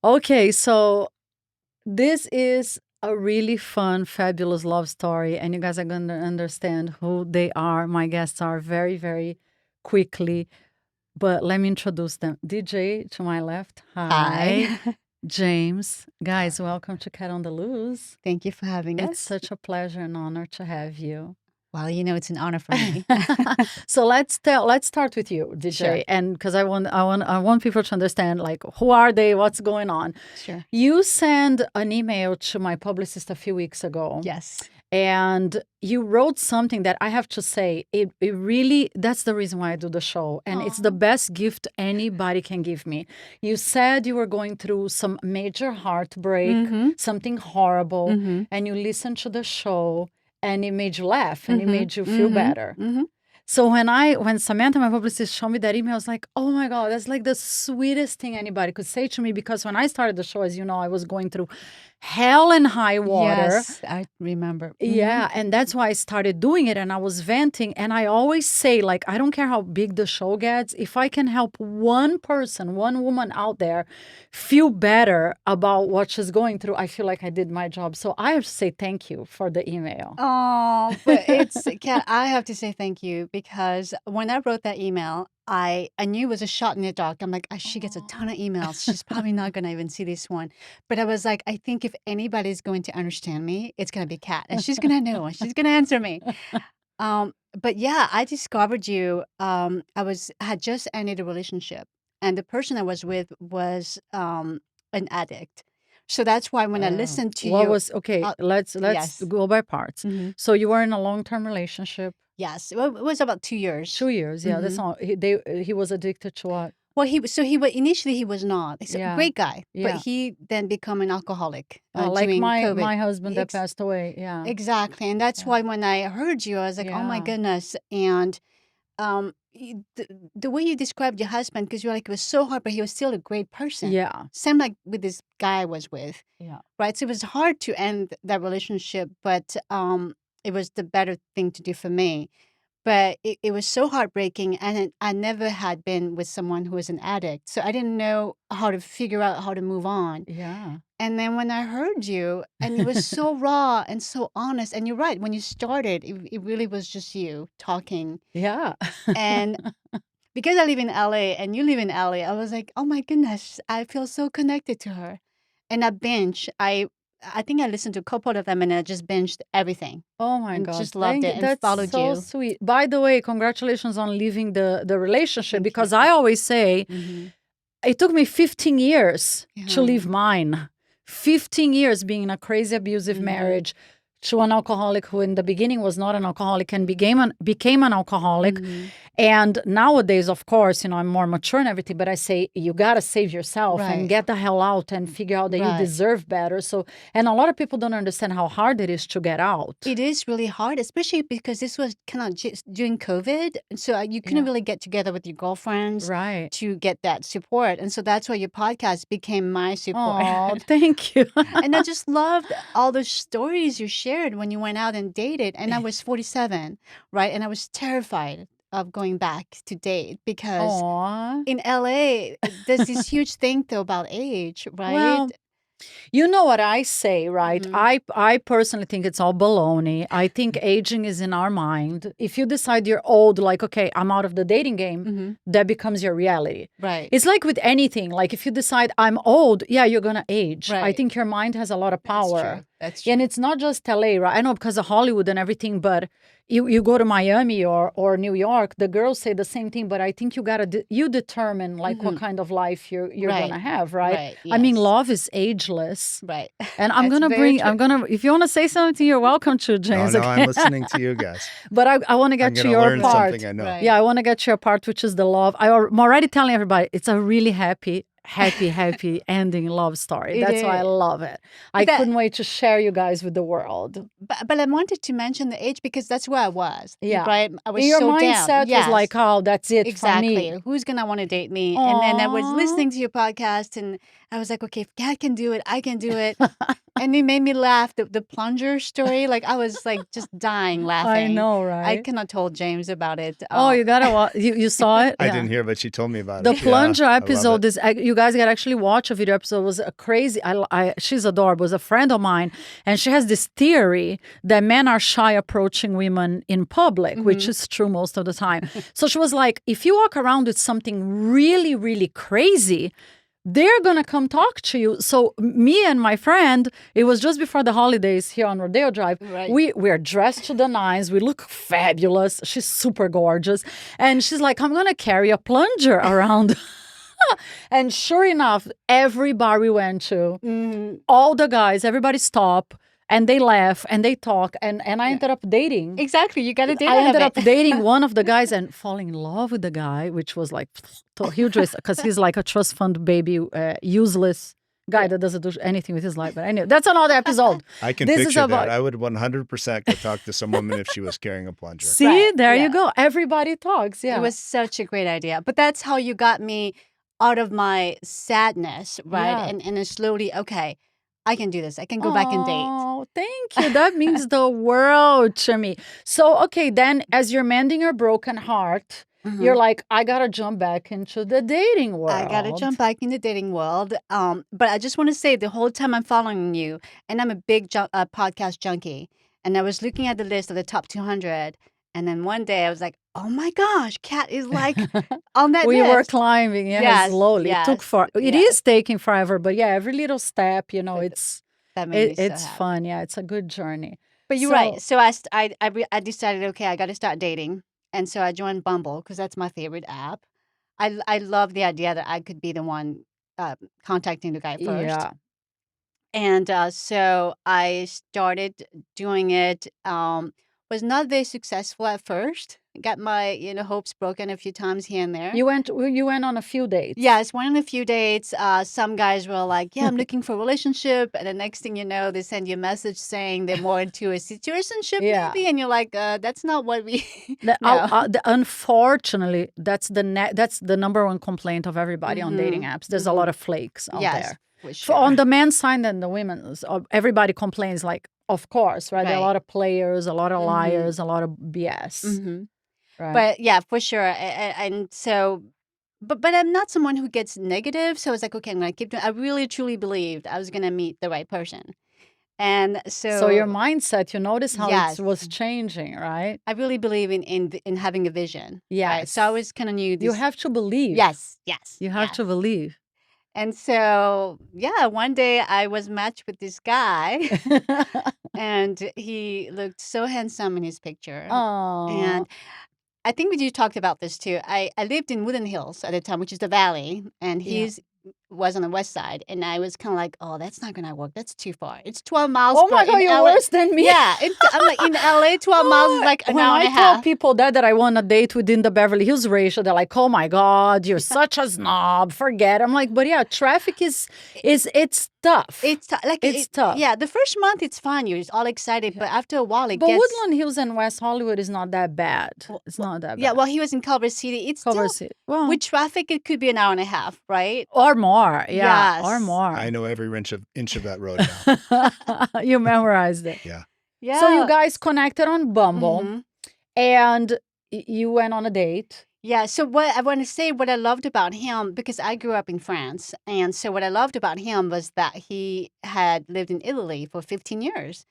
Okay, so this is a really fun, fabulous love story, and you guys are going to understand who they are. My guests are very, very quickly, but let me introduce them. DJ to my left. Hi. Hi. James. Guys, welcome to Cat on the Loose. Thank you for having It's us. such a pleasure and honor to have you. Well, it's an honor for me. So let's start with you, DJ, Sure. and because I want people to understand like who are they, what's going on. Sure. You sent an email to my publicist a few weeks ago, Yes. and you wrote something that I have to say, it really, that's the reason why I do the show. And it's the Aw. best gift anybody can give me. You said you were going through some major heartbreak, Mm-hmm. something horrible, Mm-hmm. and you listened to the show and it made you laugh and it Mm-hmm. made you feel Mm-hmm. better. Mm-hmm. So when Samantha, my publicist, showed me that email, I was like, oh my God, that's like the sweetest thing anybody could say to me. Because when I started the show, as you know, I was going through hell and high water. Yes, I remember. Yeah, and that's why I started doing it and I was venting. And I always say, like, I don't care how big the show gets, if I can help one person, one woman out there feel better about what she's going through, I feel like I did my job. So I have to say thank you for the email. Oh, but Kat, I have to say thank you because when I wrote that email, I knew it was a shot in the dark. I'm like, she gets a ton of emails. She's probably not going to even see this one. But I was like, I think if anybody's going to understand me, it's going to be Kat, and she's going to know, and she's going to answer me. But yeah, I discovered you. Had just ended a relationship, and the person I was with was an addict. So that's why when I Oh. listened to What you, was okay, uh, let's yes. go by parts. Mhm. So you were in a long-term relationship, Yes, well, it was about 2 years. 2 years. Yeah, that's Mhm. all. He was addicted to what? Well, initially, he was not. He's a Yeah, great guy, but yeah. he then become an alcoholic, Like during my COVID. my husband that Ex passed away. Yeah, Exactly, and that's yeah, why when I heard you, I was like, "Oh my yeah, goodness," and, the way you described your husband, because 'cause you're like, "It was so hard, but he was still a great person." yeah, Same like with this guy I was with, yeah. right? So it was hard to end that relationship, but, it was the better thing to do for me. But it was so heartbreaking, and I never had been with someone who was an addict, so I didn't know how to figure out how to move on. Yeah. And then when I heard you, and it was so raw and so honest, and you're right, when you started, it really was just you talking. Yeah. And because I live in LA and you live in LA, I was like, "Oh my goodness, I feel so connected to her." And I binge. I think I listened to a couple of them, and I just binged everything Oh my and God. just loved Thank you. it and That's followed so you. sweet. By the way, congratulations on leaving the relationship Thank because you. I always say Mhm. it took me 15 years to Yeah. leave mine. 15 years being in a crazy abusive Mhm. marriage to an alcoholic who in the beginning was not an alcoholic and became an alcoholic. Mhm. And nowadays, of course, I'm more mature and everything, but I say you got to save yourself and Right. get the hell out and figure out that you Right. deserve better. So, and a lot of people don't understand how hard it is to get out. It is really hard, especially because this was kind of just during COVID, and so, you couldn't Yeah, really get together with your girlfriends right. to get that support, and so that's why your podcast became my support. Oh, thank you. And I just loved all the stories you shared when you went out and dated, and I was 47, right? And I was terrified of going back to date because Aw. in LA, there's this huge thing, though, about age, right? Well, you know what I say, right? Mhm. I personally think it's all baloney. I think aging is in our mind. If you decide you're old, like, okay, I'm out of the dating game, Mhm. that becomes your reality. Right. It's like with anything. Like if you decide I'm old, yeah, you're gonna age. I Right. think your mind has a lot of That's power. true. That's And true. it's not just LA, right? I know because of Hollywood and everything, but you go to Miami or New York, the girls say the same thing, but I think you gotta you determine like what Mhm. kind of life you're Right. gonna have, right? Right. I mean, Yes. love is ageless. Right. And That's very true. if you want to say something, you're welcome to, No, James. no, I'm Okay. listening to you guys. But I want to I'm get to gonna your learn something part. I know. Right. Yeah, I want to get to your part, which is the love. I'm already telling everybody it's a really happy ending love story. It That's why I is. love it. I But that couldn't wait to share you guys with the world. but I wanted to mention the age because that's where I was, Yeah. right? I was Your so down. mindset was like, Yes. oh, that's it for Exactly. me. Who's gonna wanna date me? And then I was Aww. listening to your podcast, and I was like, "Okay, if Dad can do it, I can do it." And it made me laugh. The plunger story, like, I was, like, just dying I laughing. know, I right? cannot told James about it. Oh, you gotta watch. You saw it? I Yeah. didn't hear, but she told me about The it. plunger Yeah, I love episode it. is you guys gotta actually watch a video episode. It was a crazy. She's adorable. It was a friend of mine, and she has this theory that men are shy approaching women in public, which is true most of the time. So she was like, if you walk around with something really, really crazy, they're going to come talk to you. So me and my friend, it was just before the holidays here on Rodeo Drive. Right. We're dressed to the nines. We look fabulous. She's super gorgeous. And she's like, I'm going to carry a plunger around. And sure enough, every bar we went to, all the guys, everybody stopped. And they laugh and they talk. And I ended up dating. Exactly. You got to date I ended up dating one of the guys and falling in love with the guy, which was like a huge risk because he's like a trust fund baby, useless guy that doesn't do anything with his life. But anyway, that's another episode. I can picture that. I would 100% go talk to some woman if she was carrying a plunger. See, there you go. Everybody talks. Yeah. It was such a great idea. But that's how you got me out of my sadness, right? Yeah. And then slowly, okay, I can do this. I can go back and date. Oh, thank you. That means the world to me. So, okay, then as you're mending your broken heart, you're like, I got to jump back into the dating world. I got to jump back in the dating world. But I just want to say the whole time I'm following you, and I'm a big podcast junkie, and I was looking at the list of the top 200, and then one day I was like, oh my gosh, Kat is like on that We list. were climbing, slowly. It took it is taking forever, but yeah, every little step, you know, it's fun. Yeah, it's a good journey. But you're right. So I decided, okay, I got to start dating, and so I joined Bumble because that's my favorite app. I love the idea that I could be the one contacting the guy first. Yeah. And so I started doing it. Was not very successful at first. Got my hopes broken a few times here and there. You went on a few dates. Yes, went on a few dates. Some guys were like, "Yeah, I'm looking for a relationship," and the next thing you know, they send you a message saying they're more into a situationship, maybe, and you're like, "That's not what we." Unfortunately, that's the number one complaint of everybody on dating apps. There's a lot of flakes out there. For sure. On the men's side and the women's, everybody complains like. Of course, right? There are a lot of players, a lot of liars, a lot of BS. Right. But yeah, for sure. And so, but I'm not someone who gets negative. So I was like, okay, I'm going to keep doing. I really, truly believed I was going to meet the right person. And so your mindset, you notice how it was changing, right? I really believe in having a vision. Yeah. Right? So I always kind of knew this. You have to believe. Yes. You have to believe. And so, yeah, one day I was matched with this guy and he looked so handsome in his picture. Oh. And I think you talked about this too. I lived in Woodland Hills at the time, which is the valley, and he's was on the west side, and I was kind of like, oh, that's not gonna work. That's too far. It's 12 miles. Oh my God, you're worse than me. Yeah, I'm like in LA, 12 miles is like an hour and a half. When I tell people that I want a date within the Beverly Hills ratio, they're like, oh my God, you're such a snob. Forget. I'm like, but yeah, traffic is tough. It's tough. Yeah, the first month it's fine. You're just all excited, but after a while But Woodland Hills and West Hollywood is not that bad. It's not that bad. Yeah, well, he was in Culver City. It's Culver still, City. Well, with traffic, it could be an hour and a half, right? Or more. Yeah, Yes. or more. I know every inch of that road now. You memorized it. Yeah. Yeah. So you guys connected on Bumble, Mhm. and you went on a date. Yeah, so what I want to say, what I loved about him, because I grew up in France, and so what I loved about him was that he had lived in Italy for 15 years.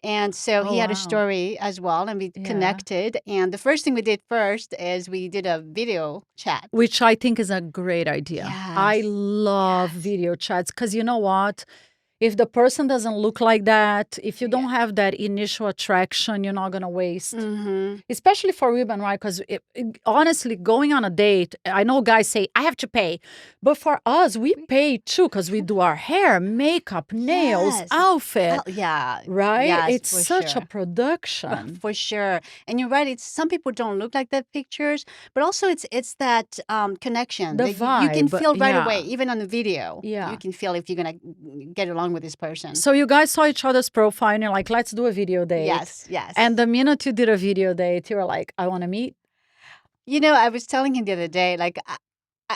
And so he had a story as well, and we connected. And the first thing we did first is we did a video chat. Which I think is a great idea. I Yes. love video chats because you know what? If the person doesn't look like that, if you don't have that initial attraction, you're not going to waste. Mm-hmm. Especially for women, right? Because honestly, going on a date, I know guys say, I have to pay. But for us, we pay too because we do our hair, makeup, nails, Yes. outfit. Yeah. Right? Yes, It's for such sure. a production. For sure. And you're right. It's some people don't look like that pictures, but also it's that connection. The that you can vibe, feel right yeah. away, even on the video. Yeah. You can feel if you're going to get along with this person. So you guys saw each other's profile and you're like, let's do a video date. Yes. And the minute you did a video date, you were like, I want to meet. You know, I was telling him the other day, like,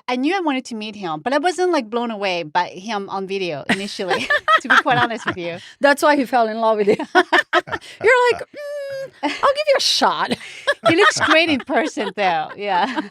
I knew I wanted to meet him, but I wasn't like blown away by him on video initially, to be quite honest with you. That's why he fell in love with you. You're like, I'll give you a shot. He looks great in person, though. Yeah.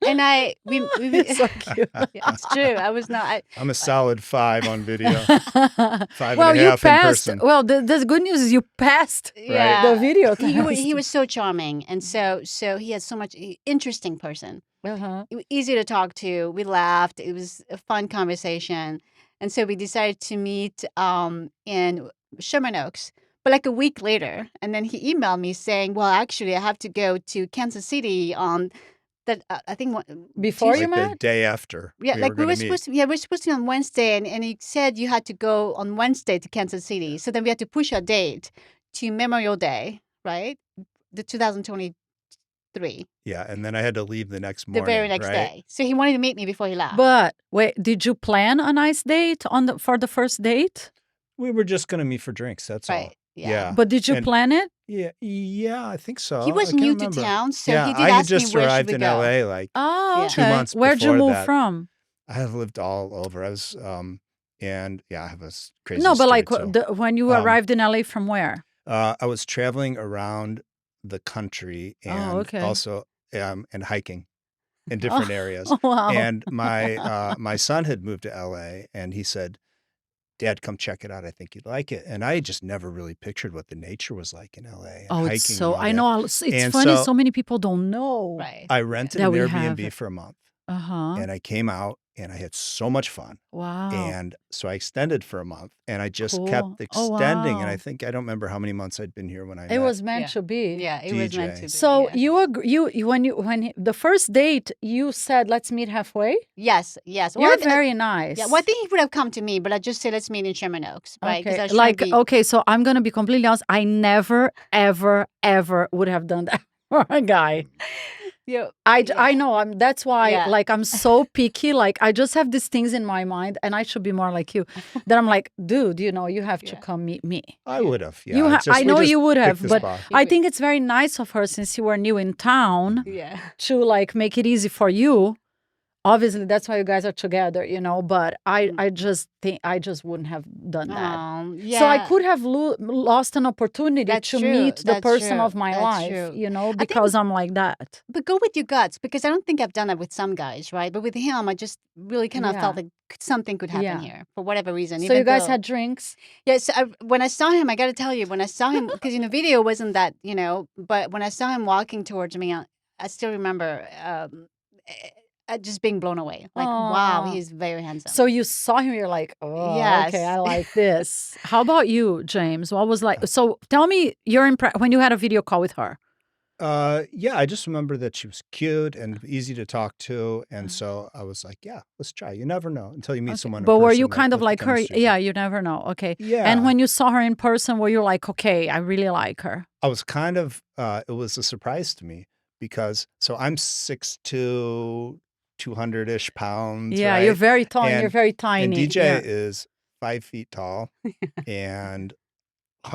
And we It's so cute. yeah, it's true. I was not. I'm a solid 5 on video, 5 Well, and a you half in passed. person. Well, the good news is you passed Yeah, the video he test. was so charming, and so he had so much interesting person. Uh-huh. Easy to talk to. We laughed. It was a fun conversation, and so we decided to meet in Sherman Oaks. But like a week later, and then he emailed me saying, "Well, actually, I have to go to Kansas City on that. I think Before Like you the met? day after. yeah, like we were were supposed to. Yeah, we were supposed to be on Wednesday, and he said you had to go on Wednesday to Kansas City. So then we had to push our date to Memorial Day, right? The 2023, Yeah, and then I had to leave the next the morning. very next right? day. So he wanted to meet me before he left. But wait, did you plan a nice date for the first date? We were just going to meet for drinks. That's all. Right. Yeah. But did you And- plan it? Yeah, I think so. He was I can't new remember. to town, so yeah, he did I had ask me just where should arrived we in go. LA like Oh, Yeah. okay. 2 months Where'd you before move that. from? I have lived all over. I was and yeah, I have a crazy No, but story, like too. when you Um, arrived in LA from where? I was traveling around the country and okay. also and hiking in different areas. Oh, wow. And my son had moved to LA and he said, "Dad, come check it out. I think you'd like it." And I just never really pictured what the nature was like in LA. And Oh, hiking it's and so all I that. know. It's And funny. so- So many people don't know. Right. I rented That an we have Airbnb it. for a month Uh-huh. and I came out and I had so much fun. Wow. And so I extended for a month and I just Cool. kept Oh, extending. And I wow. think I don't remember how many months I'd been here when I It met. was meant Yeah. to be. Yeah, it was meant DJ. to be. So yeah. when the first date you said let's meet halfway. Yes. You're very nice. Yeah, well, I think he would have come to me, but I just said let's meet in Sherman Oaks, right? 'Cause I Okay. was trying Like to be, okay, so I'm gonna be completely honest. I never, ever, ever would have done that for a guy. yeah, I know. That's why Yeah. like I'm so picky. Like I just have these things in my mind, and I should be more like you. That I'm like, dude, you have to Yeah. come meet me. I would have. Yeah. You it's just- I we know just you would picked have, the but spot. I think it's very nice of her since you were new in town yeah. to like make it easy for you. Obviously, that's why you guys are together, But I just think I just wouldn't have done that. Yeah. So I could have lost an opportunity That's to true. meet the That's person true. of my That's life, true. because I'm like that. But go with your guts, because I don't think I've done that with some guys, right? But with him, I just really kind of Yeah. felt like something could happen Yeah. here for whatever reason. So even you guys though- had drinks? Yes. When I saw him, I got to tell you, when I saw him, because in the video it wasn't that, but when I saw him walking towards me, I still remember just being blown away. Like, wow, Aw. he's very handsome. So you saw him, you're like, oh, Yes. okay, I like this. How about you, James? What was like? So tell me your when you had a video call with her. Yeah, I just remember that she was cute and easy to talk to. Uh-huh. And so I was like, yeah, let's try. You never know until you meet Okay. someone in But were person, you kind of what the like her? chemistry is Yeah, like. you never know. Okay. Yeah. And when you saw her in person, were you like, okay, I really like her? I was kind of, it was a surprise to me because, so I'm 6'2", 200-ish pounds, Yeah, right? you're very tall and you're And- very And tiny. DJ Yeah. is 5 feet tall and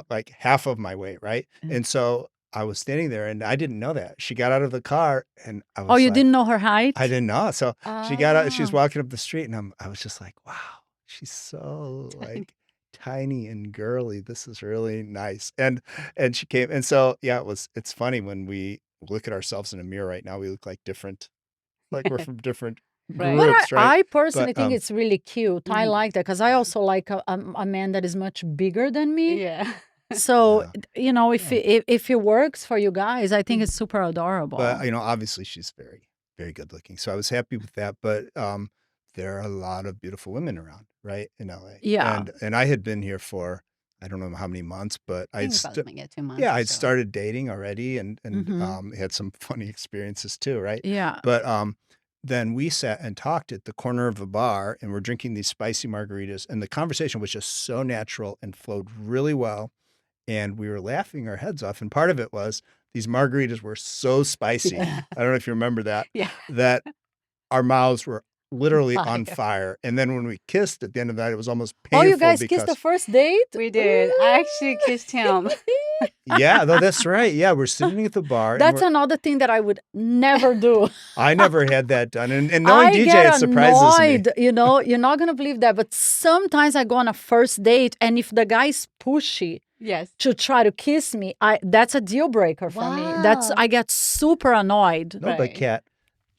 like half of my weight, right? Yeah. And so I was standing there and I didn't know that. She got out of the car and I was Oh, you like, didn't know her height? I didn't know. So she got out, she was Ah. walking up the street and I was just like, wow, she's so like tiny and girly. This is really nice. And she came. And so, yeah, it's funny when we look at ourselves in a mirror right now, we look like different, like we're from different Right. But groups, right? I personally But, think it's really cute. I Mhm. like that because I also like a man that is much bigger than me. Yeah. So, Yeah. if it works for you guys, I think it's super adorable. But, obviously she's very, very good looking. So I was happy with that. But there are a lot of beautiful women around, right, in LA. Yeah. And I had been here for, I don't know how many months, but I think about like 2 months. yeah, or I'd so. started dating already and Mhm. had some funny experiences too, right? Yeah. But then we sat and talked at the corner of a bar and we're drinking these spicy margaritas and the conversation was just so natural and flowed really well. And we were laughing our heads off. And part of it was these margaritas were so spicy. Yeah. I don't know if you remember that, Yeah. that our mouths were literally on Fire. fire. And then when we kissed at the end of the night, it was almost Oh, painful. you guys because, kissed the first date? We did. I actually kissed him. yeah, no, that's right. Yeah, we're sitting at the bar. and That's we're- another thing that I would never do. I never had that done. And knowing I DJ, get it surprises annoyed, you're not going to believe that. But sometimes I go on a first date and if the guy's pushy Yes. to try to kiss me, that's a deal breaker for me. Wow. I get super annoyed. me. No, but Right. Kat,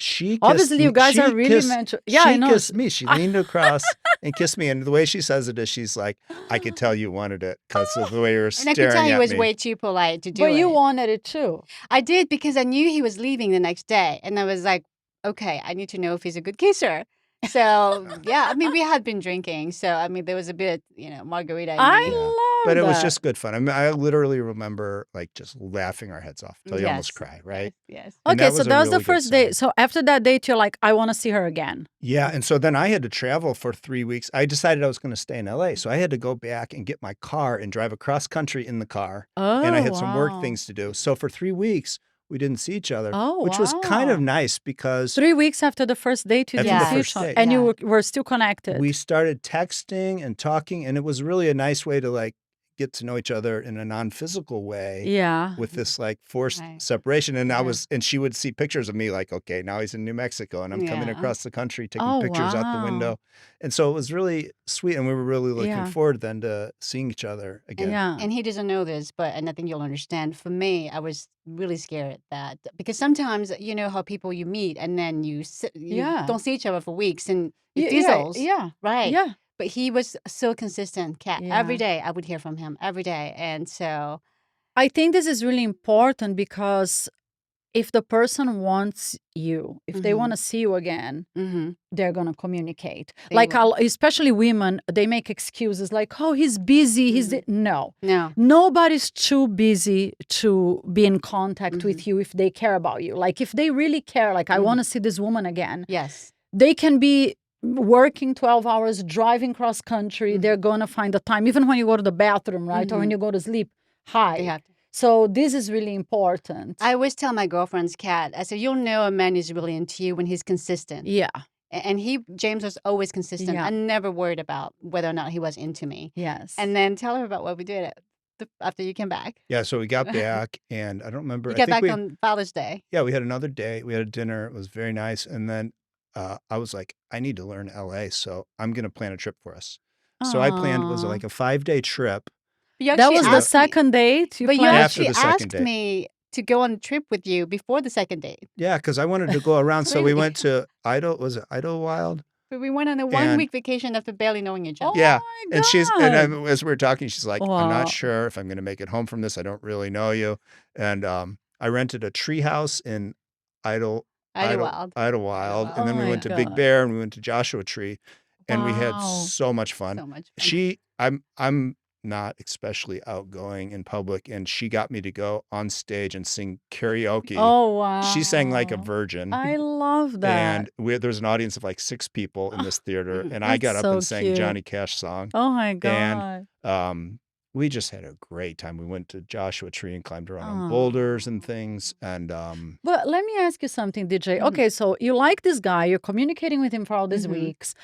She kissed Obviously, you guys are really meant to. Yeah, I she know. kissed me. She leaned across and kissed me. And the way she says it is she's like, I could tell you wanted it because of the way you were And I could tell staring he at was me. way too polite to do But it. you wanted it too. I did because I knew he was leaving the next day. And I was like, okay, I need to know if he's a good kisser. So, yeah, I mean, we had been drinking. So, I mean, there was a bit, margarita in me. I Yeah. love But it was that. just good fun. I mean, I literally remember like just laughing our heads off till you almost Yes, cry, right? Yes. And Okay, that so was a that was the really good first date. sign. So after that date, you're like, I want to see her again. Yeah, and so then I had to travel for 3 weeks. I decided I was going to stay in LA, so I had to go back and get my car and drive across country in the car. Oh, And I had some work wow. things to do. So for 3 weeks, we didn't see each other, Oh, which was kind of wow. nice because 3 weeks after the first date, you after didn't the Yeah. see first each other, date, and you Yeah. were still connected. we started texting and talking, and it was really a nice way to like get to know each other in a non-physical way Yeah. with this like forced Right. separation. And Yeah. and she would see pictures of me like, okay, now he's in New Mexico and I'm coming Yeah. across the country taking Oh, pictures out the wow. window. And so it was really sweet. And we were really looking Yeah. forward then to seeing each other again. Yeah. And he doesn't know this, and I think you'll understand. For me, I was really scared at that because sometimes you know how people you meet and then you Yeah. don't see each other for weeks and it Yeah. fizzles, Yeah. right? Yeah. But he was so consistent, Kat. Every Yeah. day I would hear from him every day, and so I think this is really important because if the person wants you, if they want to see you again, they're going to communicate. They Like, will. especially women, they make excuses like, oh, he's busy. No. No, Nobody's too busy to be in contact with you if they care about you. Like, if they really care, like, I want to see this woman again, yes, they can be working 12 hours, driving cross country. They're going to find the time, even when you go to the bathroom, right? Or when you go to sleep. they Hi. have to. So this is really important. I always tell my girlfriends, Kat, I said, you'll know a man is really into you when he's consistent. Yeah. And James was always consistent. Yeah. I never worried about whether or not he was into me. Yes. And then tell her about what we did after you came back. Yeah, so we got back and I don't remember. You I got think back on Father's Day. yeah, we had another day. We had a dinner. It was very nice. And then I was like, I need to learn LA. So I'm going to plan a trip for us. So I planned, was it Aw. like a 5-day trip? But you That actually was the asked me- second date. You But you planned? After actually the second asked date. me to go on a trip with you before the second date. Yeah, because I wanted to go around. So we Really? went to Idlewild? But we went on a And- 1-week vacation after barely knowing each other. Oh Yeah, my and God. as we were talking, she's like, I'm Wow. not sure if I'm going to make it home from this. I don't really know you. And I rented a tree house in Idlewild. Idlewild. And then Oh we my went to Big God. Bear and we went to Joshua Tree. And we had Wow. so much fun. So much fun. I'm not especially outgoing in public, and she got me to go on stage and sing karaoke. Oh, wow. She sang like a virgin. I love that. And there was an audience of like 6 people in this theater, and I That's got up so and sang cute. Johnny Cash song. Oh, my God. We just had a great time. We went to Joshua Tree and climbed around on Aw. boulders and things. And But let me ask you something, DJ. Mhm. Okay, so you like this guy. You're communicating with him for all these Mhm. weeks.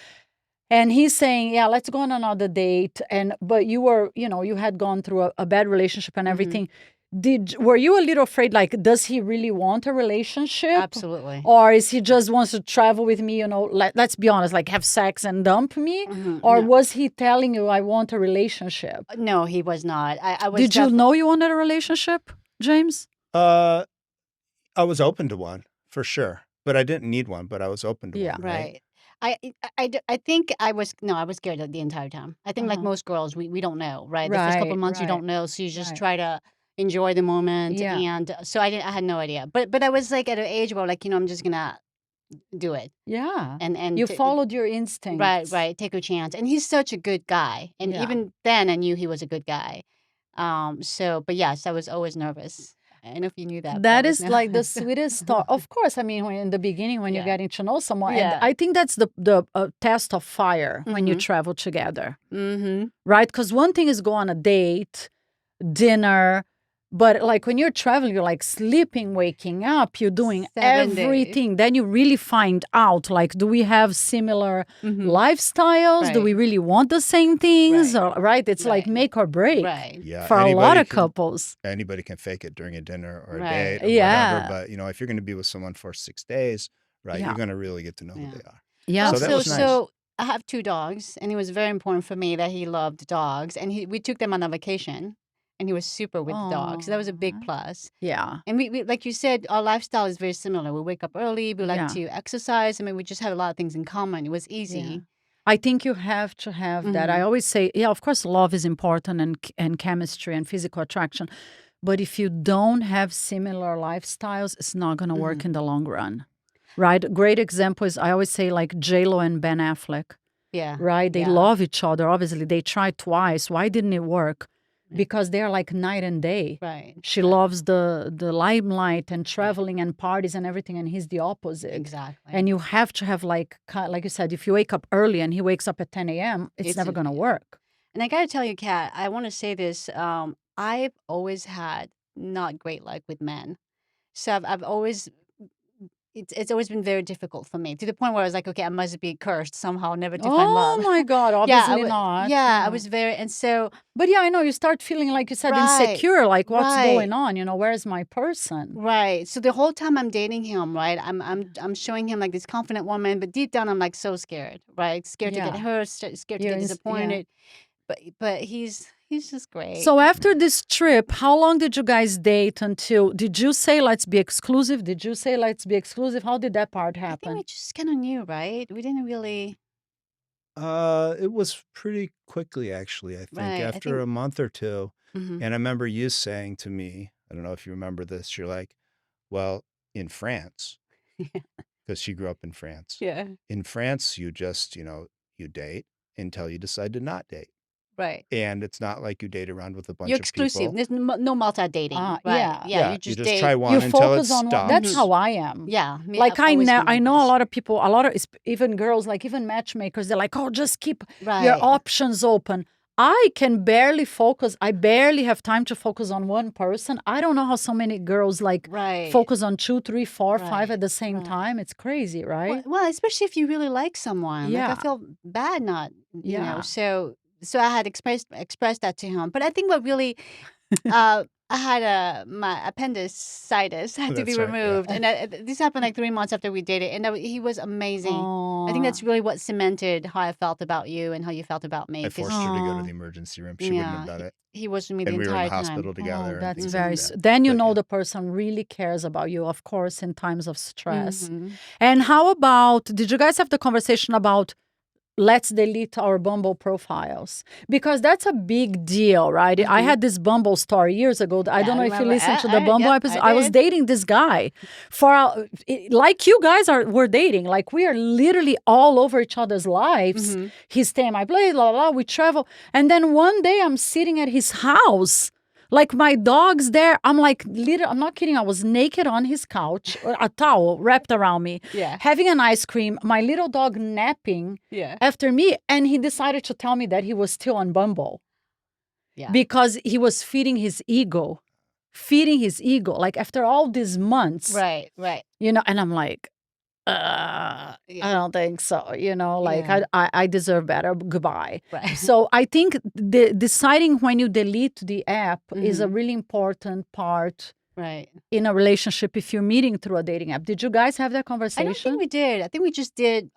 And he's saying, yeah, let's go on another date. But you were, you had gone through a bad relationship and Mhm. everything. Were you a little afraid, like, does he really want a relationship? Absolutely. Or is he just wants to travel with me, let's be honest, like have sex and dump me? Mhm. Or No. was he telling you, I want a relationship? No, he was not. I was Did you know you wanted a relationship, James? I was open to one for sure, but I didn't need one, but I was open to Yeah. one. Right. Right. I think I was scared the entire time. I think like Uh-huh. most girls, we don't know, right? The first couple of months you Right. don't know, so you just Right. try to enjoy the moment. Yeah. And so I had no idea. But I was like at an age where like, I'm just gonna do it. Yeah. And You followed your instincts. right, take a chance. And he's such a good guy. And Yeah. even then I knew he was a good guy. But yes, I was always nervous. I don't know if you knew that. but I That was is like the nervous. sweetest thought. Of course, I mean, when in the beginning, when you're Yeah. getting to know someone, Yeah. and I think that's the test of fire when you Mhm. travel together, Mm-hmm. right? Because one thing is go on a date, dinner, but like when you're traveling, you're like sleeping, waking up, you're doing 7 days. everything. Then you really find out, like, do we have similar Mhm. lifestyles? Do Right. we really want the same things? Right. Or, right? It's like Right. make or break Right. Yeah. for a lot anybody of can- couples. Anybody can fake it during a dinner or a Right. date or Yeah. whatever. But, if you're going to be with someone for 6 days, right, Yeah. you're going to really get to know Yeah. who they are. Yeah. So that was nice. So I have 2 dogs, and it was very important for me that he loved dogs. And we took them on a vacation, and he was super with the dog. So that was a big Aw. plus. Yeah. And we like you said, our lifestyle is very similar. We wake up early. We like Yeah. to exercise. I mean, we just have a lot of things in common. It was Yeah. easy. I think you have to have that. I Mhm. always say, yeah, of course, love is important and chemistry and physical attraction. But if you don't have similar lifestyles, it's not going to work Mhm. in the long run. Right? Great example is I always say like J-Lo and Ben Affleck. Yeah. Right? They Yeah. love each other. Obviously, they tried twice. Why didn't it work? Yeah. Because they're like night and day. Right. She Right. loves the limelight and traveling and parties and everything, and he's the opposite. Exactly. And you have to have like you said, if you wake up early and he wakes up at 10 a.m., it's never going to work. And I got to tell you, Kat, I want to say this. I've always had not great luck with men. So I've always, it's always been very difficult for me to the point where I was like, okay, I must be cursed somehow, never to find Oh love. my God, Yeah, obviously not. yeah, I Yeah. was very, and so, But yeah, I know you start feeling like you said Right, insecure, like what's right. going on? Where's my person? right. So the whole time I'm dating him, right, I'm showing him like this confident woman, but deep down I'm like so scared, right? Scared to get Yeah. hurt, scared to You're get yeah. disappointed. But he's just great. So after this trip, how long did you guys date until, did you say let's be exclusive? Did you say let's be exclusive? How did that part I think happen? we just kind of knew, right? We didn't really, It was pretty quickly, actually, I think, right? I after think, a month or two. hmm And I remember you saying to me, I don't know if you remember this, you're like, well, in France, because she grew up in France. yeah, In France, you just, you date until you decide to not date. right. And it's not like you date around with a bunch You're of exclusive. people. There's no multi-dating, right? Yeah. Yeah, Yeah, you you just just date. try one You until it focus on one. That's stops. how I am. Yeah, Like I've always been I like know a this. lot of people, even girls, like even matchmakers, they're like, oh, just keep your Right, options open. I can barely focus. I barely have time to focus on one person. I don't know how so many girls like right, focus on 2, 3, 4, 5 right, at the same right. time. It's crazy, right? Well, especially if you really like someone. Like I Yeah. feel bad not, Yeah. So I had expressed that to him. But I think what really, I had my appendicitis had to be That's right, yeah. removed, and this happened like 3 months after we dated, and he was amazing. I think that's Aw. really what cemented how I felt about you and how you felt about me. I 'Cause forced her to go to Aw. the emergency room. She wouldn't have yeah, done it. he was with me the And we were in the entire hospital time. together Oh, and that's things very. like that. Then you But know yeah. the person really cares about you, of course, in times of stress. Mhm. And how about, did you guys have the conversation about let's delete our Bumble profiles? Because that's a big deal, right? I had this Bumble story years ago. I don't know if you remember. listened to the Bumble Yep, episode. I I was did. dating this guy like you guys were dating. Like we are literally all over each other's lives. Mhm. He's staying at my place, la la la. We travel, and then one day I'm sitting at his house. Like my dog's there. I'm like, I'm not kidding. I was naked on his couch, a towel wrapped around me, Yeah, having an ice cream, my little dog napping yeah, after me. And he decided to tell me that he was still on Bumble yeah. because he was feeding his ego. Like after all these months, Right, right. and I'm like, I don't think so. Like Yeah. I deserve better. Goodbye. Right. So I think deciding when you delete the app is a really important part Right. in a relationship if you're meeting through a dating app. Did you guys have that I don't conversation? think we did. I think we just did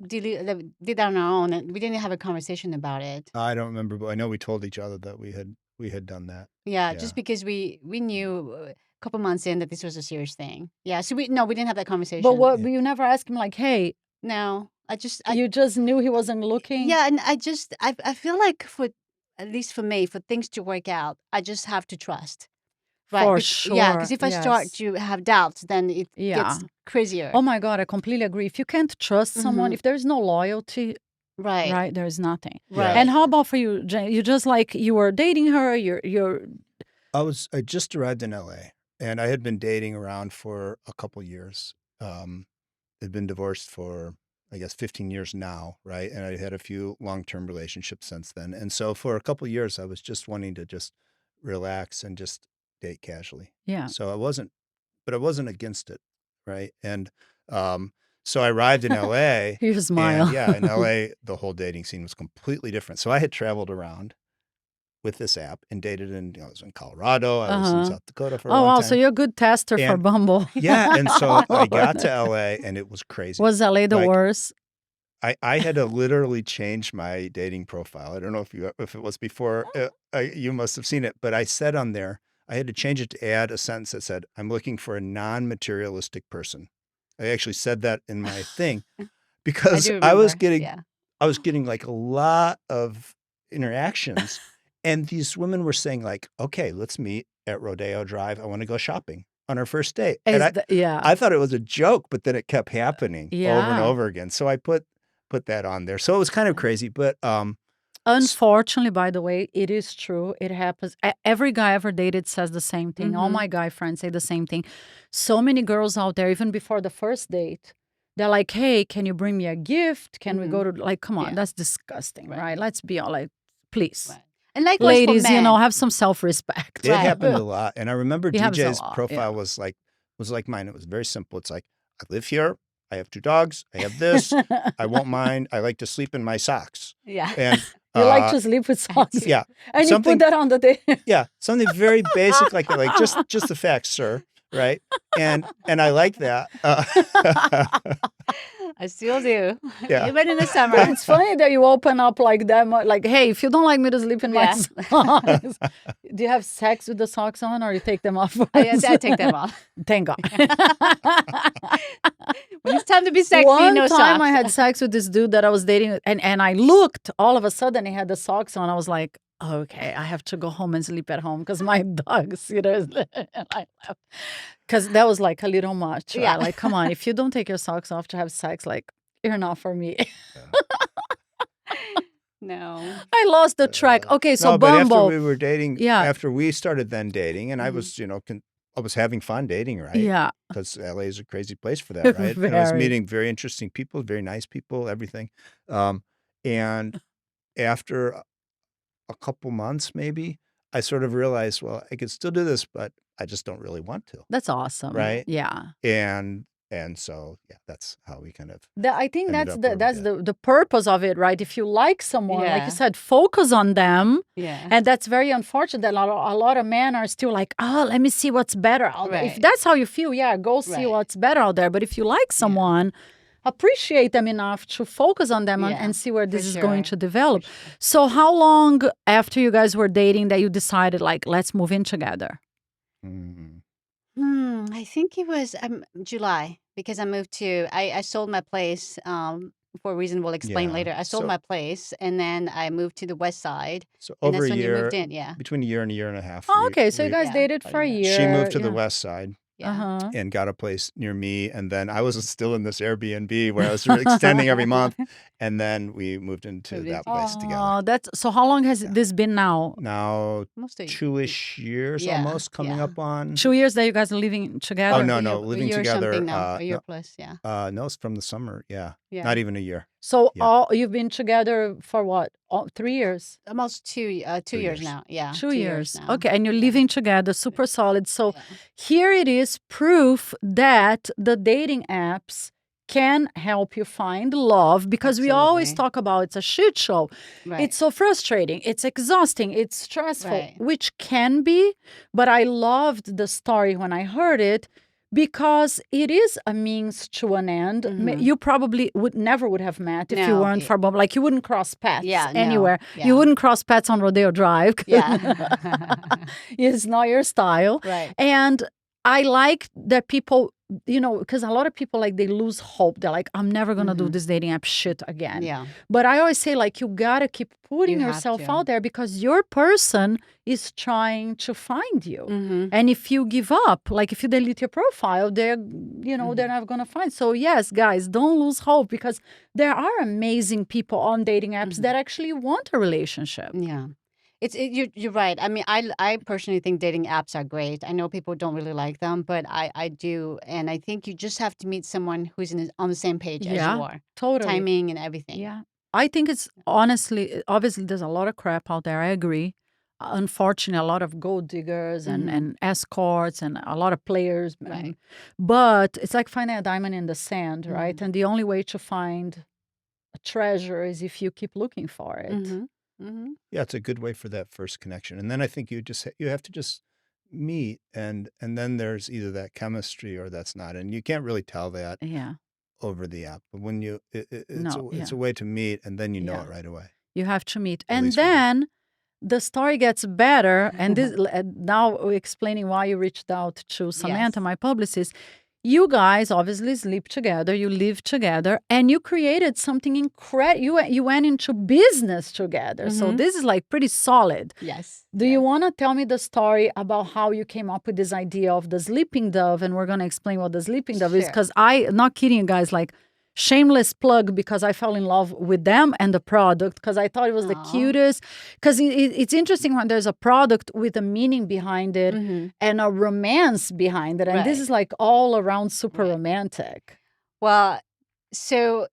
that on our own, and we didn't have a conversation about it. I don't remember, but I know we told each other that we had done that. Yeah, Yeah. just because we knew a couple months in that this was a serious thing. Yeah, so we didn't have that conversation. But Yeah. you never asked him like, hey, No, you just knew he wasn't looking? yeah, and I feel like at least for me, for things to work out, I just have to trust. Right. For Yeah, because sure, if I start yes. to have doubts, then it Yeah. gets crazier. Oh my God, I completely agree. If you can't trust someone, if there's no loyalty, Right. right, there's nothing. Right. And how about for you, Jane? You just like, you were dating her, you're I just arrived in LA and I had been dating around for a couple years. Had been divorced for, I guess, 15 years now, right? And I had a few long-term relationships since then. And so for a couple years, I was just wanting to just relax and just date casually. yeah. So I wasn't against it, right? And so I arrived in LA. You smile. And yeah, in LA, the whole dating scene was completely different. So I had traveled around with this app and dated I was in Colorado, I was in South Dakota for a Oh, long wow. time. So you're a good tester for And- Bumble. Yeah, and so I got to LA and it was crazy. Was LA the Like, worst? I had to literally change my dating profile. I don't know if it was before, you must have seen it, but I said on there, I had to change it to add a sentence that said, "I'm looking for a non-materialistic person." I actually said that in my thing I because do I was remember. Yeah. getting like a lot of interactions, and these women were saying like, "Okay, let's meet at Rodeo Drive. I want to go shopping on our first date." And Yeah. I thought it was a joke, but then it kept happening over and Yeah. over again. So I put that on there. So it was kind of crazy, but Unfortunately, by the way, it is true. It happens. Every guy I ever dated says the same thing. All my guy friends say the same thing. So many girls out there, even before the first date, they're like, "Hey, can you bring me a gift? Can we go to like, come on, Yeah. that's disgusting, Right. right? Let's be all like, please, Right. And likewise for ladies, men. have some self-respect." it Right. happened a lot. And I remember It happens a DJ's lot, yeah. profile was like mine. It was very simple. It's like, I live here. I have 2 dogs. I have this. I won't mind. I like to sleep in my socks. Yeah. And You like to sleep with socks. yeah, And you something- put that on the day. yeah, something very basic like that, like just the facts, sir. Right. And I like that. I still do. Yeah. Even in the summer. It's funny that you open up like that. Like, hey, if you don't like me to sleep in my Yeah. socks, do you have sex with the socks on, or you take them off? I take them off. Thank God. When it's time to be sexy, One no time socks. I had sex with this dude that I was dating, and I looked. All of a sudden, he had the socks on. I was like, okay, I have to go home and sleep at home because my dogs, and I left because that was like a little much. Right? Yeah. Like, come on, if you don't take your socks off to have sex, like, you're not for me. No. I lost the track. Okay, so no, but after Bumble. we were dating, Yeah. after we started then dating, and I was, I was having fun dating, right? Yeah. Because LA is a crazy place for that, right? And I was Very. meeting very interesting people, very nice people, everything. And after a couple months, maybe, I sort of realized, well, I could still do this, but I just don't really want to, That's awesome. right? Yeah. And so, yeah, that's how we kind of I think ended that's up where we that's did. the purpose of it, right? If you like someone, like Yeah. you said, focus on them. Yeah. And that's very unfortunate that a lot of men are still like, oh, let me see what's better out there. If Right. that's how you feel, yeah, go see Right. what's better out there. But if you like someone, appreciate them enough to focus on them Yeah, and see where this is for going sure. to develop. So how long after you guys were dating that you decided, like, let's move in together? Mm. I think it was July because I moved to, I sold my place for a reason we'll explain Yeah. later. I sold So- my place and then I moved to the west side. So And over that's a when you year, moved in. Yeah. between a year and a year and a half. Oh, okay. So you guys Yeah. dated for a year. She moved to the yeah. west side Yeah. Uh-huh. and got a place near me. And then I was still in this Airbnb where I was extending every month. And then we moved into Moved that into- place together. Oh, that's so. How long has this been now? Now, Almost a 2-ish years Yeah, almost coming yeah. up on. 2 years that you guys are living together? Oh, no, a no, year- living a year together, something now, a year no. plus. Yeah. No, it's from the summer. Yeah. Yeah. Not even a year. So Yeah. you've been together for what? 3 years? Almost 2 2 years years. now. Yeah. 2 years. now. Okay, and you're Yeah. living together, super solid. So Yeah. here it is proof that the dating apps can help you find love because we always Absolutely. talk about it's a shit show. Right. It's so frustrating, it's exhausting, it's stressful, Right. which can be, but I loved the story when I heard it because it is a means to an end. You probably never would have met if you No. weren't for Bumble. Like you wouldn't cross paths Yeah, no. anywhere. Yeah. You wouldn't cross paths on Rodeo Drive. Yeah. It's not your style. Right. And I like that people, because a lot of people, like, they lose hope. They're like, I'm never going to do this dating app shit again. Yeah. But I always say, like, you got to keep putting You have yourself to. out there because your person is trying to find you. Mm-hmm. And if you give up, like if you delete your profile, they're not going to find. So yes, guys, don't lose hope because there are amazing people on dating apps that actually want a relationship. Yeah. You're right. I mean, I personally think dating apps are great. I know people don't really like them, but I do. And I think you just have to meet someone who's on the same page as Yeah, you are. Totally. Timing and everything. Yeah. I think it's obviously, there's a lot of crap out there. I agree. Unfortunately, a lot of gold diggers and escorts and a lot of players. Right. But it's like finding a diamond in the sand, right? And the only way to find a treasure is if you keep looking for it. Mm-hmm. Mm-hmm. Yeah, it's a good way for that first connection. And then I think you have to just meet and then there's either that chemistry or that's not. And you can't really tell that Yeah. over the app. But when No, it's yeah, a way to meet, and then you know yeah. it right away. You have to meet. At And least we do. then the story gets better. And this now explaining why you reached out to Samantha, Yes. my publicist. You guys obviously sleep together, you live together, and you created something incredible. You went into business together. So this is like pretty solid. Yes. Do you want to tell me the story about how you came up with this idea of the sleeping dove? And we're going to explain what the sleeping dove is. Sure. Because not kidding you guys, like shameless plug, because I fell in love with them and the product because I thought it was the Aw. cutest. Because it's interesting when there's a product with a meaning behind it and a romance behind it. And this Right. is like all around super Right. romantic. Well, so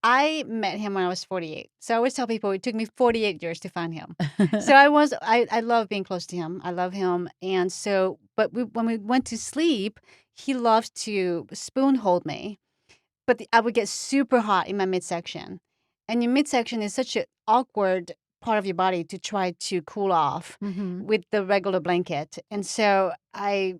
I met him when I was 48. So I always tell people it took me 48 years to find him. So I love being close to him. I love him. And so, but when we went to sleep, he loves to spoon hold me. But I would get super hot in my midsection. And your midsection is such an awkward part of your body to try to cool off with the regular blanket. And so I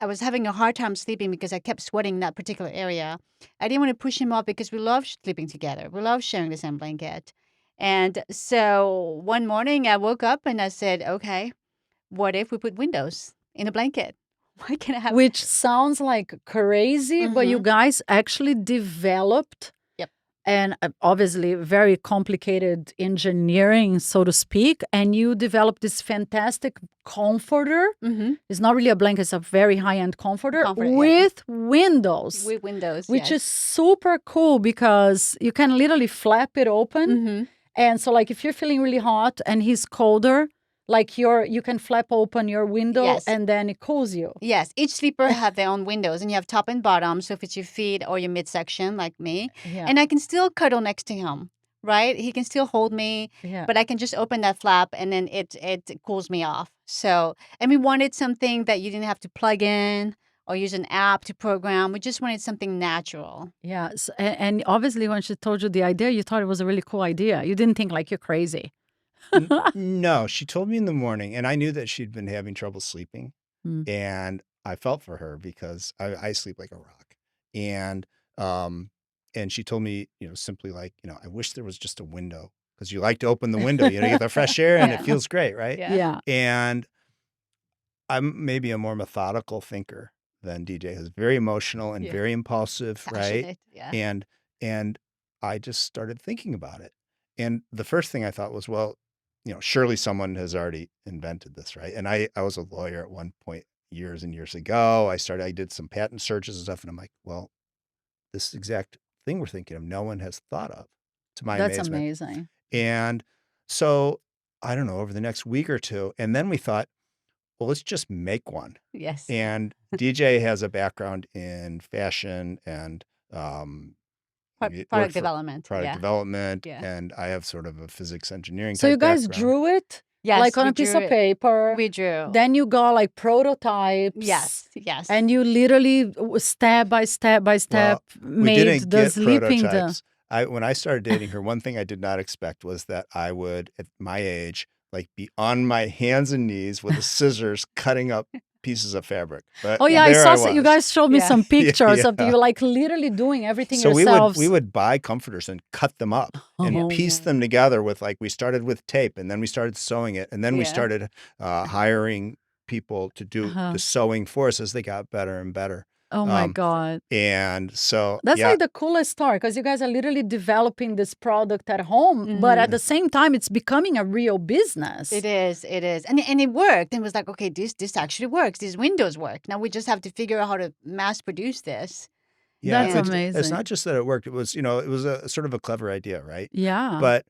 was having a hard time sleeping because I kept sweating that particular area. I didn't want to push him off because we love sleeping together. We love sharing the same blanket. And so one morning I woke up and I said, okay, what if we put windows in a blanket? Why can't I have... Which sounds like crazy, but you guys actually developed Yep. and obviously very complicated engineering, so to speak, and you developed this fantastic comforter. It's not really a blanket, it's a very high-end comforter with windows. With windows, which yes. is super cool because you can literally flap it open. And so like if you're feeling really hot and he's colder, like you can flap open your window Yes. and then it cools you. Yes, each sleeper have their own windows, and you have top and bottom. So if it's your feet or your midsection, like me, Yeah. and I can still cuddle next to him, right? He can still hold me, Yeah. but I can just open that flap, and then it cools me off. So, and we wanted something that you didn't have to plug in or use an app to program. We just wanted something natural. Yeah. And obviously when she told you the idea, you thought it was a really cool idea. You didn't think like you're crazy. No, she told me in the morning, and I knew that she'd been having trouble sleeping, and I felt for her because I sleep like a rock. And she told me, simply like, I wish there was just a window because you like to open the window, you get the fresh air and it feels great, right? Yeah. And I'm maybe a more methodical thinker than DJ, who's very emotional and very impulsive, right? Passionate, yeah. And I just started thinking about it. And the first thing I thought was, well, surely someone has already invented this, right? And I was a lawyer at one point years and years ago. I did some patent searches and stuff, and I'm like, well, this exact thing we're thinking of, no one has thought of, to my That's amazement. amazing. And so, I don't know, over the next week or two, and then we thought, well, let's just make one. Yes. And DJ has a background in fashion and Product development. development, Yeah. and I have sort of a physics engineering So type you guys background. drew it? Yes, like on we a piece drew of it. paper. We drew. Then you got like prototypes. Yes. And you literally step by step by step we made didn't the get sleeping prototypes. When I started dating her, one thing I did not expect was that I would, at my age, like be on my hands and knees with the scissors cutting up pieces of fabric. But Oh yeah, I there saw was. you guys showed me Yeah. some pictures of Yeah. you like literally doing everything So yourselves. we would buy comforters and cut them up and Oh, piece wow. them together with, like, we started with tape, and then we started sewing it, and then we Yeah. started hiring people to do the sewing for us as they got better and better. Oh my God. And so That's yeah, like the coolest story because you guys are literally developing this product at home, but at the same time, it's becoming a real business. It is. And it worked. And it was like, okay, this actually works. These windows work. Now we just have to figure out how to mass produce this. yeah, That's it's amazing. not just that it worked. It was, it was a sort of a clever idea, right? Yeah. But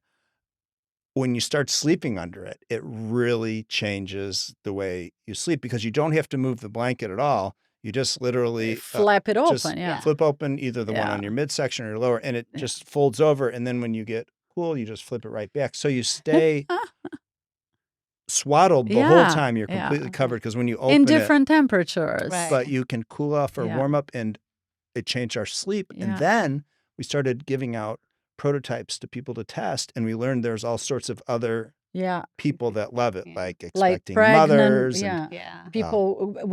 when you start sleeping under it, it really changes the way you sleep because you don't have to move the blanket at all. You just literally flap it just open. Yeah. flip open either the one Yeah. on your midsection or your lower, and it just folds over. And then when you get cool, you just flip it right back. So you stay swaddled the whole time. You're completely covered because when you open in it, different temperatures. Right. but you can cool off or Yeah. warm up, and it changed our sleep. Yeah. And then we started giving out prototypes to people to test, and we learned there's all sorts of other Yeah. people that love it, Yeah. like Like expecting pregnant, mothers. yeah. Yeah. People,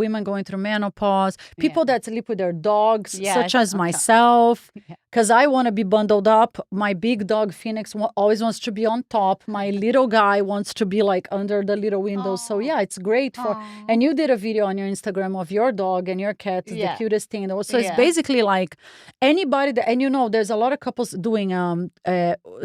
women going through menopause, Yeah. people that sleep with their dogs, such Yes, as I'm telling- myself, Yeah. because I want to be bundled up. My big dog Phoenix always wants to be on top. My little guy wants to be like under the little window. So Aw. yeah, it's great for. Aw. And you did a video on your Instagram of your dog and your cat, is the Yeah. cutest thing in the world. So it's Yeah. basically like anybody that, and you know, there's a lot of couples doing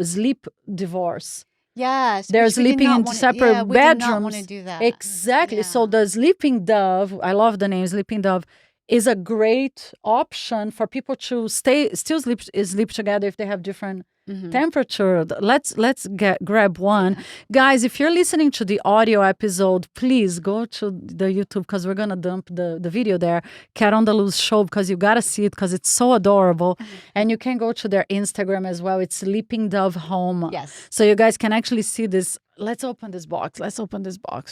sleep divorce. Yes. They're which we did sleeping not in wanna- separate yeah, we did not want to bedrooms. do that. Exactly. So Yeah. the sleeping dove, I love the name sleeping dove, is a great option for people to still sleep together if they have different Mhm. temperature. Let's grab one. Guys, if you're listening to the audio episode, please go to the YouTube because we're gonna dump the video there. Cat on the Loose Show, because you gotta see it because it's so adorable. And you can go to their Instagram as well. It's Sleeping Dove Home. Yes. So you guys can actually see this. Let's open this box.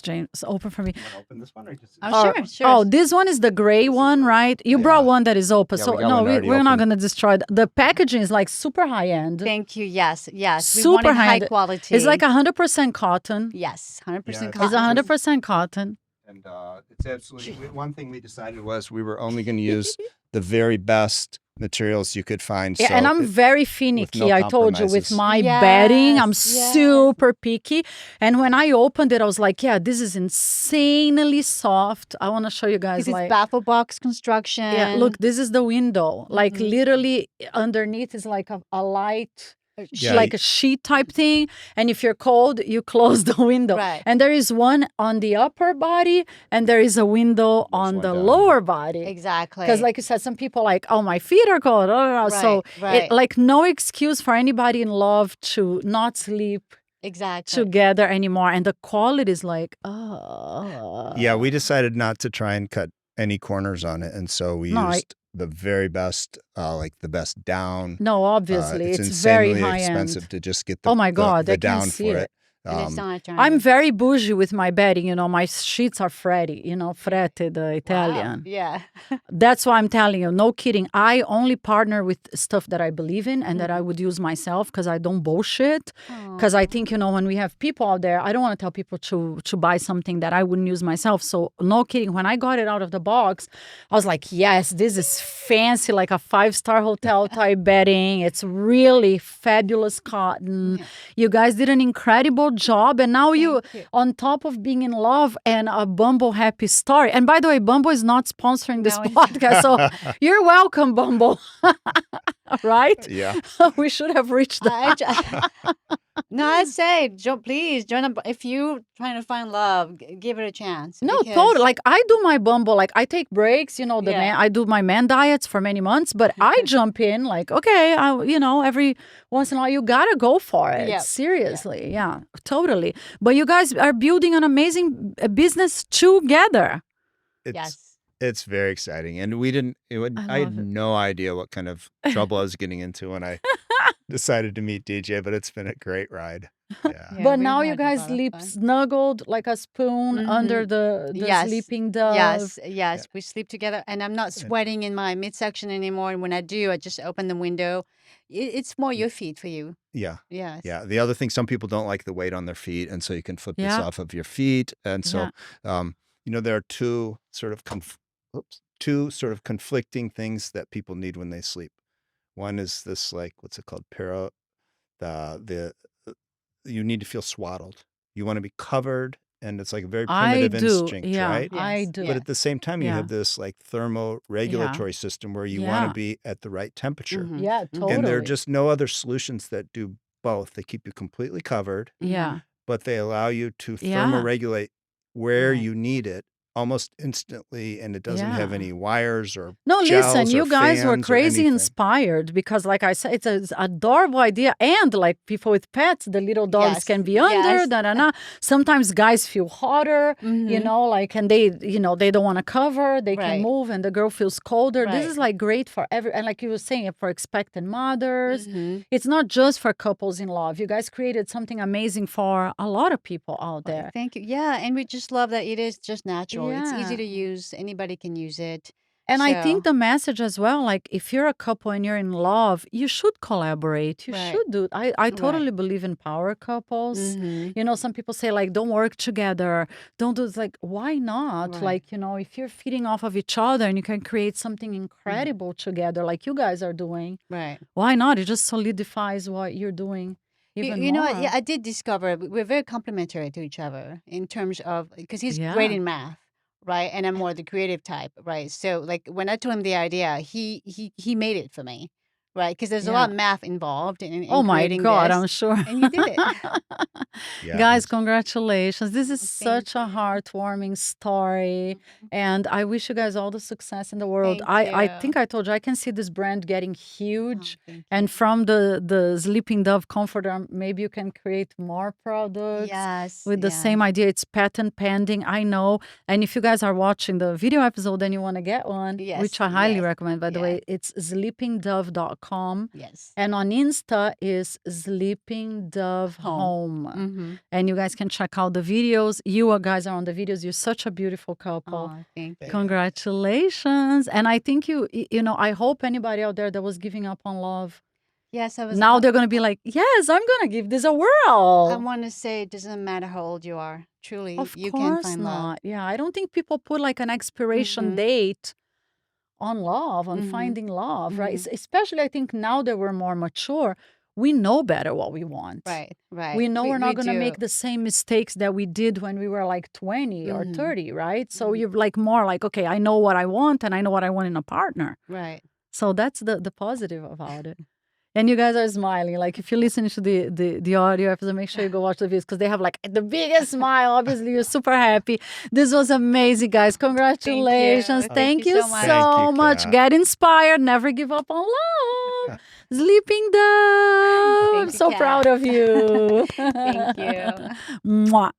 James. Open for me. You want to open this one or just? Oh, sure. Oh, this one is the gray one, right? You brought one that is open. Yeah, So we got no, one already we're not open. going to destroy it. The packaging is like super high end. Thank you. Yes. Yes. We Super wanted high high-end. quality. It's like 100% cotton. Yes. 100% Yeah, It's cotton. 100% cotton. And it's absolutely, one thing we decided was we were only going to use the very best materials you could find. Yeah, so and I'm it- very finicky. no I told you with compromises. my bedding, I'm Yes. super picky. And when I opened it, I was like, yeah, this is insanely soft. I want to show you guys This is like baffle box construction. yeah, look, this is the window. Like Mhm. literally underneath is like a light Yeah, like a sheet type thing, and if you're cold you close the window, Right. and there is one on the upper body and there is a window on one the down lower body, Exactly. because like you said, some people like, oh, my feet are cold, so right. it like no excuse for anybody in love to not sleep Exactly. together anymore, and the quality is like yeah, we decided not to try and cut any corners on it. And so we No, used the very best, like the best down. no, obviously It's it's very insanely high expensive end. to just get the, Oh my God, the I can't down see for it. it. And it's not a I'm giant. very bougie with my bedding, you know, my sheets are fretty, you know, frette, the Italian. Wow. Yeah. That's why I'm telling you, no kidding. I only partner with stuff that I believe in and that I would use myself, because I don't bullshit. Because I think, you know, when we have people out there, I don't want to tell people to buy something that I wouldn't use myself. So no kidding. When I got it out of the box, I was like, yes, this is fancy, like a 5-star hotel type bedding. It's really fabulous cotton. You guys did an incredible job. And now you, on top of being in love and a Bumble happy story. And by the way, Bumble is not sponsoring this No, it's- podcast. So you're welcome, Bumble. Right? Yeah. We should have reached that. No, I'd say, please join up. If you trying to find love, give it a chance. No, because- totally. Like I do my Bumble, like I take breaks, you know, Yeah. I do my man diets for many months, but I jump in like, okay, you know, every once in a while you gotta go for it. Yep. Seriously. Yeah, totally. But you guys are building an amazing business together. It's, Yes. It's very exciting. And we didn't, I I had love it. no idea what kind of trouble I was getting into when I decided to meet DJ, but it's been a great ride. Yeah. Yeah, But we've now you had a guys lot of sleep fun. snuggled like a spoon under the Yes. sleeping dove. Yes. We sleep together, and I'm not sweating in my midsection anymore. And when I do, I just open the window. It's more your feet for you. Yeah. Yes. Yeah. The other thing, some people don't like the weight on their feet. And so you can flip this Yeah. off of your feet. And so, you know, there are two sort of conflicting things that people need when they sleep. One is this, like, what's it called? You need to feel swaddled. You want to be covered, and it's like a very I primitive do. instinct, Yeah, right? I Yes. do. But at the same time, you Yeah. have this like thermoregulatory system where you want Yeah. to be at the right temperature. Mhm. Yeah, totally. And there are just no other solutions that do both. They keep you completely covered, yeah. but they allow you to Yeah. thermoregulate where Right. you need it almost instantly, and it doesn't have Yeah. any wires or No, listen, gels you or guys were fans or crazy anything. inspired because, like I said, it's an adorable idea. And like people with pets, the little dogs Yes, can be under, yes. da da da. Sometimes guys feel hotter, you Mhm. know, like, and they, you know, they don't want to cover, they can Right. move, and the girl feels colder. This Right. is like great for and like you were saying, for expectant mothers. Mhm. It's not just for couples in love. You guys created something amazing for a lot of people out Well, there. Thank you. Yeah, and we just love that it is just natural. It's Yeah. easy to use. Anybody can use it. And I think So, the message as well, like if you're a couple and you're in love, you should collaborate. You right, should do. I right. totally believe in power couples. Mm-hmm. You know, some people say like, don't work together. Don't do it's like, why not? Right. Like, you know, if you're feeding off of each other and you can create something Mm-hmm. incredible together, like you guys are doing, Right. why not? It just solidifies what you're doing even You know what? Yeah, more. I did discover we're very complementary to each other in terms of because he's great Yeah. in math, right? And I'm more the creative type, right? So like when I told him the idea, he made it for me, right? Because there's a lot Yeah. of math involved Oh in my creating God, this, I'm sure. and you did it. Yeah, Guys, it's congratulations. This is Thank such a you. heartwarming story. Mhm. And I wish you guys all the success in the world. Thank I you. think I told you I can see this brand getting Oh, huge. thank you. And from the Sleeping Dove comforter, maybe you can create more products Yes, with the same yes, idea. It's patent pending, I know. And if you guys are watching the video episode and you want to get one, yes, which I highly yes, recommend, by the yes, way, it's sleepingdove.com. yes. And on Insta is Sleeping Dove Home. Home. Mm-hmm. And you guys can check out the videos. You guys are on the videos. You're such a beautiful couple. Oh, thank you. Congratulations. And I think you know, I hope anybody out there that was giving up on love, Yes, I was. now they're going to be like, yes, I'm going to give this a I whirl. want to say it doesn't matter how old you are. Truly, Of you can course find love. not. Yeah, I don't think people put like an expiration Mm-hmm. date on love, on Mm-hmm. finding love, right? Mm-hmm. Especially, I think now that we're more mature, we know better what we want. Right, right. We know we're We not going to do. make the same mistakes that we did when we were like 20 or Mm-hmm. 30, right? So Mhm. you're like more like, okay, I know what I want and I know what I want in a partner. Right. So that's the positive about it. And you guys are smiling. Like if you listen to the audio episode, make sure you go watch the videos because they have like the biggest smile. Obviously, you're super happy. This was amazing, guys. Congratulations. Thank you Thank you so much. Thank so you, much. Kat. Get inspired. Never give up on love. Sleeping Dove. I'm Thank you, so proud Kat. of you. Thank you. Mwah.